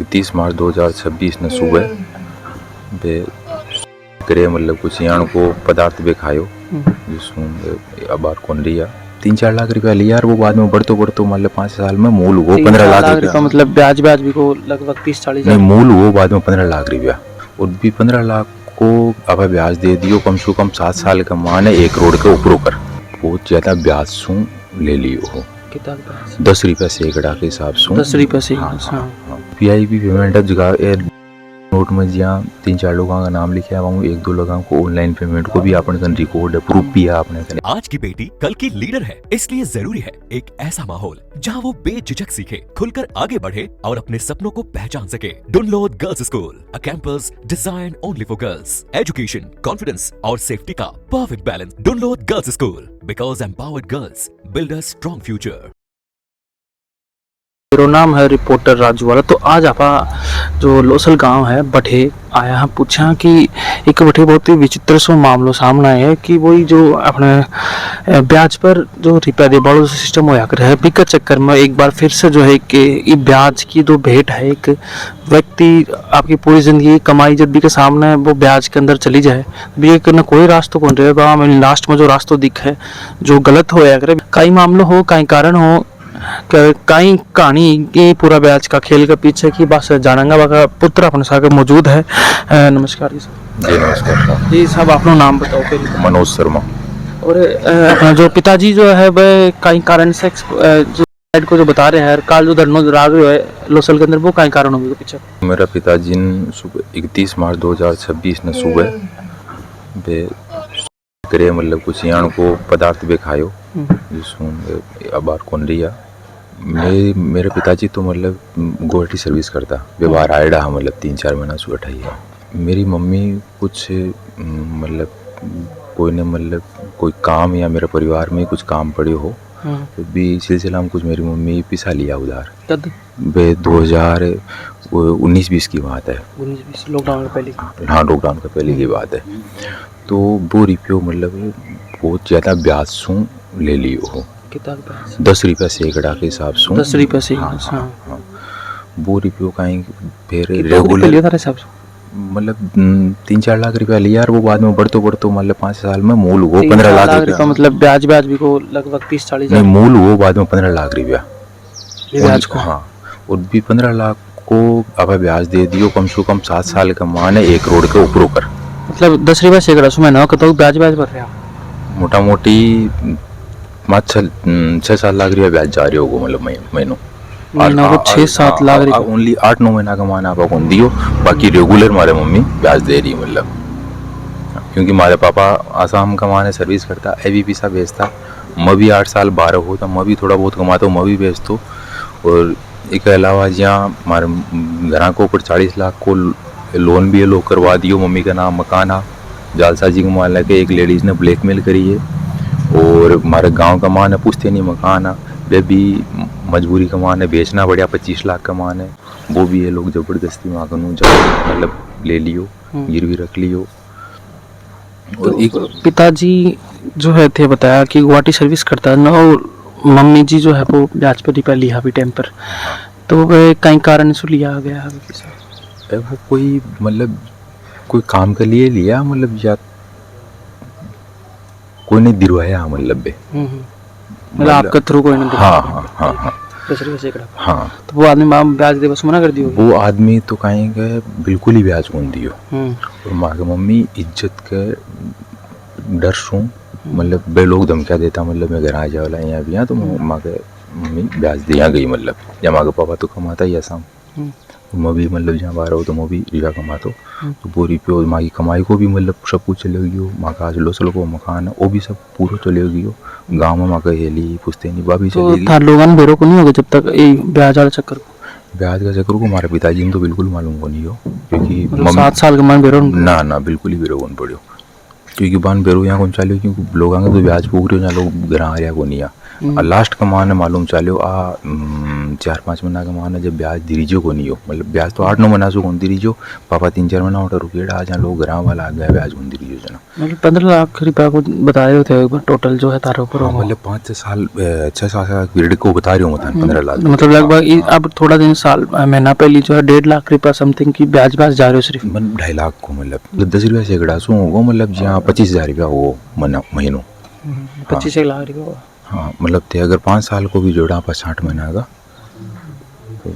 30 मार्च 2026 न सुबह बे करे मतलब कुछ यान को पदार्थ बे खायो जिसमें अबार कौन लिया 3-4 लाख रुपया लिया और वो बाद में बढ़तो मतलब 5 साल में मूल वो 15 लाख रुपया मतलब ब्याज भी को लगभग 30-40 नहीं मूल वो बाद में 15 लाख रुपया और भी 15 लाख को अब ब्याज दे दियो कम से कम 7 साल का माने 1 करोड़ के ऊपर कर बहुत ज्यादा ब्याज सु ले लियो हो 10 रुपया सैकड़ा के हिसाब से 10 रुपया से पीआईबी पेमेंट जगह नोट में जहाँ 3-4 लोगों का नाम लिखे आवा हूँ 1-2 लोगों को ऑनलाइन पेमेंट को भी आपने कन रिकॉर्ड है प्रूफ भी है आपने कन। आज की बेटी कल की लीडर है, इसलिए जरूरी है एक ऐसा माहौल जहाँ वो बेझिझक सीखे, खुलकर आगे बढ़े और अपने सपनों को पहचान सके। Dunlod girls school, a campus design only for girls, education, confidence और सेफ्टी का perfect balance. Dunlod girls school, because empowered girls build a strong future. मेरा नाम है रिपोर्टर राजू वाला। तो आज आप जो लोसल गांव है बठे आया है, पूछा कि एक बठे बहुत ही विचित्र सो मामलो सामने आया है कि वही जो अपने ब्याज पर जो रुपया दे बड़ो सिस्टम होया कर है बिक चक्कर में एक बार फिर से जो है कि ब्याज की जो भेंट है एक व्यक्ति आपकी पूरी जिंदगी कमाई जब भी के सामने वो ब्याज के अंदर चली जाए भी न कोई रास्ता कौन रहेगा लास्ट में जो रास्ता दिख है जो गलत होया करे कई मामलो हो कई कारण हो कई कहानी की पूरा ब्याज का खेल के पीछे की बात जानेंगे। बाका पुत्र अपने साथ मौजूद है। नमस्कार जी सर। जी नमस्कार जी साहब अपना नाम बताओ पहले। मनोज शर्मा। और अपना जो पिताजी जो है वह कई कारण से जो को जो बता रहे हैं काल जो धरनो राग जो है लोसल के अंदर वो कई कारण होंगे पीछे। मेरा पिताजी ने सुबह 31 मार्च 2026 न सुबह बे करे मतलब कुछ यान को पदार्थ बे खायो जिसमें अबार कौन लिया मेरे पिताजी तो मतलब गवर्नमेंट सर्विस करता व्यवहार आए रहा मतलब 3-4 महीना से उठाई है। मेरी मम्मी कुछ मतलब कोई ने मतलब कोई काम या मेरे परिवार में कुछ काम पड़े हो तो भी सिलसिला में कुछ मेरी मम्मी पिसा लिया उधार तब बे 2019-20 की बात है। 19-20 लॉकडाउन के पहले। हाँ लॉकडाउन के पहले की बात है। तो वो रिप्यो मतलब बहुत ज़्यादा ब्याज सु ले लियो हो 10 रुपया सैकड़ा के हिसाब से 10 रुपया से वो रिप्यो कहीं फिर रेगुलर मतलब 3-4 लाख रुपया लिया और वो बाद में बढ़तो मतलब 5 साल में मूल वो 15 लाख रुपया मतलब ब्याज भी को लगभग 30-40 नहीं मूल वो बाद में 15 लाख रुपया ब्याज को। हाँ और भी 15 लाख को अब ब्याज दे दियो कम से कम 7 साल का माने 1 करोड़ के ऊपर कर मतलब 10 रुपया सैकड़ा सुमे ना कतो ब्याज भर रहा मोटा मोटी 6-7 लाख रुपया ब्याज जा रही होगा मतलब महीनों 6-7 लाख रुपया ओनली 8-9 महीना का माना आपको कौन दियो बाकी रेगुलर हमारे मम्मी ब्याज दे रही मतलब क्योंकि हमारे पापा आसाम का माने सर्विस करता एबीपी सा भेजता मैं भी 8 साल 12 हो तो मैं भी थोड़ा बहुत कमाता हूँ मैं भी भेजता और एक अलावा जहाँ हमारे घर को ऊपर 40 लाख को लोन भी लोग करवा दियो मम्मी का नाम मकान आ जालसा जी को मान लगे एक लेडीज़ ने ब्लैकमेल करी है और हमारे गांव का मान है पूछते नहीं मकान आ वे भी मजबूरी का मान है बेचना बढ़िया 25 लाख का मान है वो भी ये लोग जबरदस्ती वहाँ कानून मतलब ले लियो गिरवी रख लियो। और तो एक पिताजी जो है थे बताया कि गुवाहाटी सर्विस करता है ना और मम्मी जी जो है वो ब्याज पर रुपया लिया भी टाइम पर तो वह कई कारण से लिया गया है वो कोई मतलब कोई काम के लिए लिया मतलब या कोई नहीं दिलवाया मतलब बे मतलब आपका थ्रू कोई नहीं। हाँ 10 रुपया सैकड़ा। हाँ तो वो आदमी ब्याज दे बस मना कर दियो वो आदमी तो कहेंगे बिल्कुल ही ब्याज कौन दियो और माँ की मम्मी इज्जत के डर सू मतलब बे लोग धमकिया देता मतलब मैं घर आ जाओ यहाँ भी यहाँ तो माँ के मम्मी ब्याज दिया गई मतलब या माँ के पापा तो कमाता ही आसाम मैं भी मतलब जहाँ बाहर हो तो मैं भी रिवा कमाता तो वो रिप्यो माँ की कमाई को भी मतलब सब कुछ चले गई हो माँ का आज लोसल को मकान है वो भी सब पूरा चले गई हो गाँव में माँ का हेली पुश्ते नहीं भी चली गई। तो लोगन बेरो को नहीं होगा जब तक ब्याज वाला चक्कर को ब्याज का चक्कर को हमारे पिताजी ने तो बिल्कुल मालूम को नहीं हो क्योंकि 7 साल का मन बेरो ना बिल्कुल ही बेरो कौन पड़ो क्योंकि बान बेरो यहाँ कौन चालियो क्योंकि लोग आगे तो ब्याज पूरे यहाँ लोग घर आ रहा को नहीं लास्ट का मान मालूम चालियो 4-5 महीना का मान जब ब्याज दिरीजो को नहीं हो, मतलब ब्याज तो 8-9 महीना से कौन दिरीजो, पापा 3-4 महीना उठा रुकेड़ा आज लोग ग्राम वाला आ गया ब्याज कौन दिरीजो जना, मतलब 15 लाख रुपया को बता रहे थे एक बार टोटल जो है तारे ऊपर होगा। मतलब 5-6 साल 6-7 साल पीरियड को बता रही हूँ मैं 15 लाख, मतलब लगभग अब थोड़ा दिन साल महीना पहले जो है 1.5 लाख रुपया समथिंग की ब्याज जा रहे हो सिर्फ। 2.5 लाख को मतलब 10 रुपया सैकड़ा सो होगा, मतलब जहाँ 25,000 रुपया हो महीनों 25 लाख रुपया होगा। हाँ मतलब थे अगर 5 साल को भी जोड़ा 60 महीना का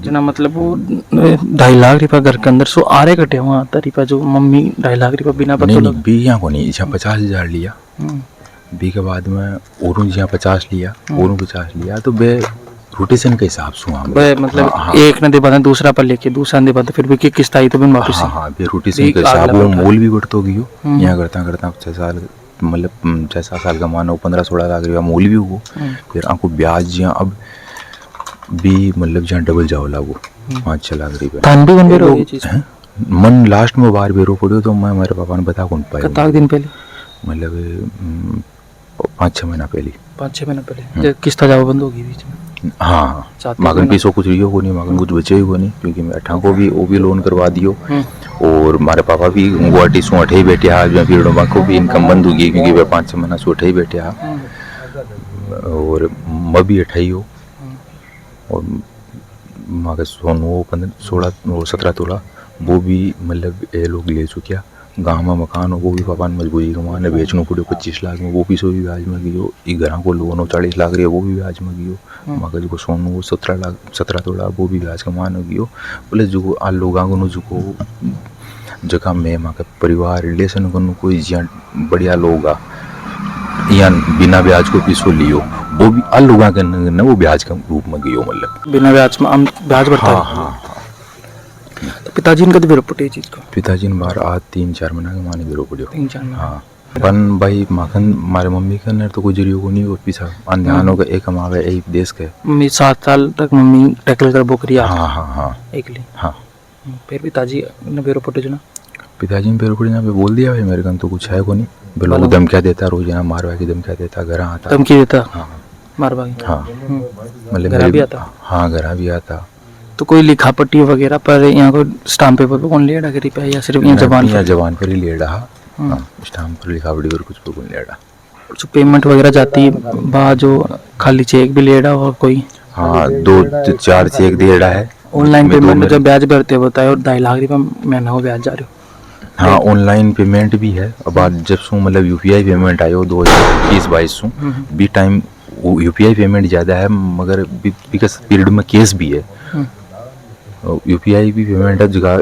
जना मतलब वो 2.5 लाख रुपया घर के अंदर सो आरे कटे हुआ आता रुपया जो मम्मी 2.5 लाख रुपया बिना पता नहीं बी यहाँ को नहीं, जहाँ 50,000 लिया बी के बाद में और जहाँ 50 लिया और 50 लिया तो बे रोटेशन के हिसाब से वहाँ बे मतलब एक न दे बाद दूसरा पर लेके दूसरा दे बाद फिर भी की किस्त आई तो बिन वापस हाँ हाँ बे रोटेशन के हिसाब वो मोल भी बढ़तो गयो, यहाँ करता करता 6 साल मतलब 6-7 साल का मानो 15-16 लाख रुपया मोल भी हो, फिर आपको ब्याज यहाँ अब भी मतलब जहाँ डबल जाओ लागो 5-6 लाख रुपया मन लास्ट में बार बेरो पड़ो तो मैं मेरे पापा ने बता कौन पाया कताक दिन पहले मतलब 5-6 महीना पहले 5-6 महीना पहले किस्त जाओ बंद होगी बीच में। हाँ मगन पैसों कुछ रियो को नहीं, मगन कुछ बचे ही को नहीं, क्योंकि मैं अठा को भी वो भी लोन करवा दियो और हमारे पापा भी गुवाहाटी से अठे ही बैठे आज में फिर को भी इनकम बंद होगी क्योंकि वह 5-6 महीना से अठे ही बैठे और मैं भी अठे ही हो और मगर सोनू वो 16-17 तोला वो भी मतलब ये लोग ले चुकिया, गाँव में मकान हो वो भी पापा ने मजबूरी कमा ने बेचना पड़े 25 लाख में, वो भी सो भी ब्याज में गियो, एक घर को लोन 40 लाख रही वो भी ब्याज में गियो, मगर जो सोनू वो 17 तोला वो भी ब्याज कमान हो गियो, बोले जो आ लोगों को जो जगह में माँ का परिवार रिलेशन को कोई जहाँ बढ़िया लोग आ या बिना ब्याज को पीसो लियो वो भी आ लोगों के न वो ब्याज के रूप में गियो, मतलब बिना ब्याज में हम ब्याज बढ़ता है। हाँ तो पिताजी ने कभी बेरो पटे चीज को पिताजी ने बार आज 3-4 महीना के माने बेरो पड़ियो 3-4 महीना। हाँ बन भाई माखन मारे मम्मी के अंदर तो कोई जरियो को नहीं, और पीछा अनजान होगा एक हमारे एक देश के मम्मी 7 साल तक मम्मी टैकल कर बोकरी हाँ हाँ हाँ एकली हाँ फिर पिताजी ने बेरो पटे जना पिताजी ने बेरो पड़े पे बोल दिया भाई मेरे कन तो कुछ है को नहीं, लोग धमकिया देता रोज जना मारवा की धमकिया देता घर आता धमकी देता हाँ मारवा हाँ मतलब घर भी आता हाँ घर भी आता तो कोई लिखा पट्टी वगैरह पर यहाँ को स्टाम्प पेपर पे कौन ले रहा करी पे या सिर्फ ये जबान पर ही ले रहा स्टाम्प पर लिखा पड़ी और कुछ पर कौन ले रहा, जो पेमेंट वगैरह जाती बा जो खाली चेक भी ले रहा और कोई हाँ 2-4 चेक दे रहा है ऑनलाइन पेमेंट जब ब्याज भरते बताए और 2.5 लाख रुपया महीना हो ब्याज जा रहे हो। हाँ ऑनलाइन पेमेंट भी है, अब आज जब सू मतलब यूपीआई पेमेंट आयो 2021-22 सू भी टाइम यूपीआई पेमेंट ज़्यादा है मगर बिकॉज पीरियड में केस भी है, यूपीआई भी पेमेंट है जगह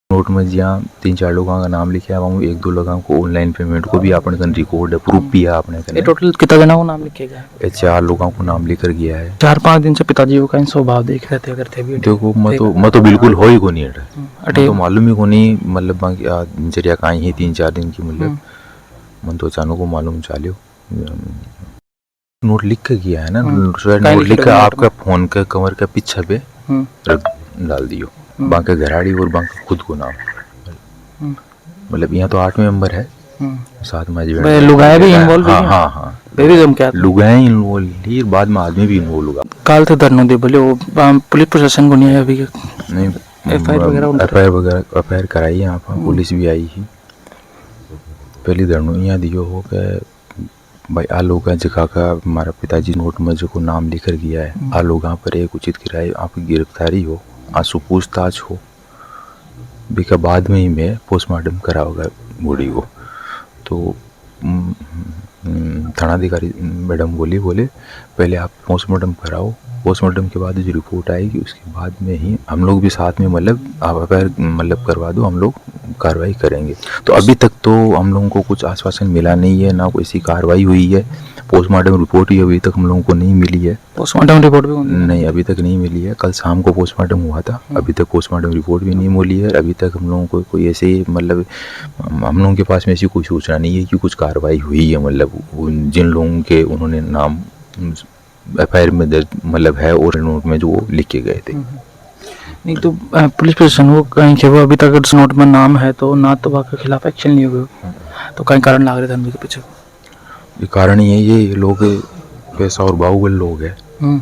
नोट में जहाँ 3-4 लोगों का नाम लिखे वहाँ 1-2 लोगों को ऑनलाइन पेमेंट को भी अपने कन रिकॉर्ड है प्रूफ भी है अपने कन। टोटल कितना जना को नाम लिखे गया है? 4 लोगों को नाम लिखकर गया है। 4-5 दिन से पिताजी को कहीं स्वभाव देख रहे थे करते भी देखो मैं तो बिल्कुल हो ही को नहीं अटे तो मालूम ही को नहीं, मतलब बाकी दिनचर्या कहीं ही 3-4 दिन की मतलब मन तो अचानक को मालूम चालियो नोट लिख के गया है ना, नोट लिख के आपका फोन के कवर के पीछे पे रख डाल दियो बांके घराड़ी और बांका खुद को नाम, मतलब यहाँ तो 8 मेंबर है साथ में लुगाया भी इन्वॉल्व हाँ हाँ हाँ बेबी गम क्या लुगाया इन्वॉल्व ही बाद में आदमी भी इन्वॉल्व होगा काल थे धरनो दे बोले वो पुलिस प्रशासन को नहीं आया अभी नहीं एफआईआर कराई यहाँ पर पुलिस भी आई ही पहली धरनो यहाँ दियो हो के भाई आ लोग जगह का हमारा पिताजी नोट में जो को नाम लिख कर गया है आ लोग पर एक उचित किराए आपकी गिरफ्तारी हो आंसू पूछताछ हो बिका बाद में ही मैं पोस्टमार्टम कराऊंगा बॉडी को, तो थानाधिकारी मैडम बोले पहले आप पोस्टमार्टम कराओ, पोस्टमार्टम के बाद जो रिपोर्ट आएगी उसके बाद में ही हम लोग भी साथ में मतलब आप मतलब करवा दो हम लोग कार्रवाई करेंगे। तो अभी तक तो हम लोगों को कुछ आश्वासन मिला नहीं है, ना कोई ऐसी कार्रवाई हुई है, पोस्टमार्टम रिपोर्ट ही अभी तक हम लोगों को नहीं मिली है। पोस्टमार्टम रिपोर्ट भी नहीं अभी तक नहीं मिली है, कल शाम को पोस्टमार्टम हुआ था, अभी तक पोस्टमार्टम रिपोर्ट भी नहीं मिली है। अभी तक हम लोगों को कोई ऐसे मतलब हम लोगों के पास में ऐसी कोई सूचना नहीं है कि कुछ कार्रवाई हुई है, मतलब जिन लोगों के उन्होंने नाम एफआईआर में दर्ज मतलब है और नोट में जो लिख के गए थे। नहीं तो पुलिस प्रशासन वो कहीं के वो अभी तक अगर नोट में नाम है तो ना तो के खिलाफ एक्शन नहीं होगा, तो कहीं कारण लग रहे थे के पीछे ये कारण ये लोग पैसा और बाहुबल लोग है, हम्म,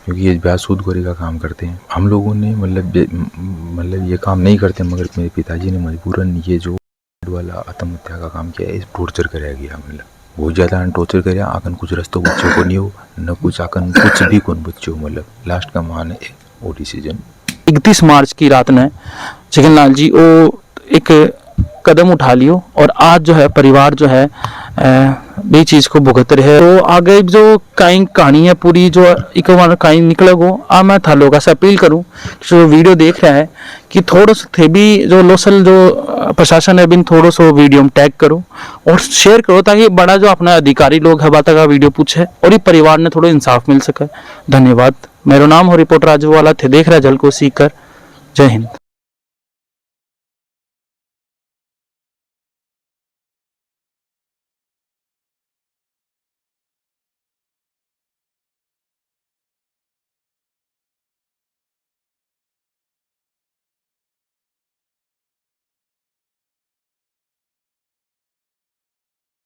क्योंकि ये ब्याज सूदखोरी का काम करते हैं। हम लोगों ने मतलब ये काम नहीं करते, मगर मेरे पिताजी ने मजबूरन ये जो वाला आत्महत्या का काम किया है, इस टॉर्चर कराया गया, मतलब बहुत ज़्यादा टॉर्चर कराया। आकन कुछ रस्तों बच्चों को नहीं हो न कुछ, आकन कुछ भी कौन बच्चों, मतलब लास्ट का मान है वो डिसीजन। 31 मार्च की रात ने जगन लाल जी वो एक कदम उठा लियो और आज जो है परिवार जो है बे चीज़ को भुगत रहे है। तो आगे जो कहीं कहानी है पूरी जो एक बार कहीं निकलेगो, आ मैं था लोगों से अपील करूं जो वीडियो देख रहा है कि थोड़ा सा थे भी जो लोकल जो प्रशासन है बिन थोड़ा सा वीडियो में टैग करो और शेयर करो, ताकि बड़ा जो अपना अधिकारी लोग है बात का वीडियो पूछे और ये परिवार ने थोड़ा इंसाफ मिल सके। धन्यवाद। मेरा नाम हो रिपोर्टर राजू वाला थे, देख रहा जल को सीकर। जय हिंद।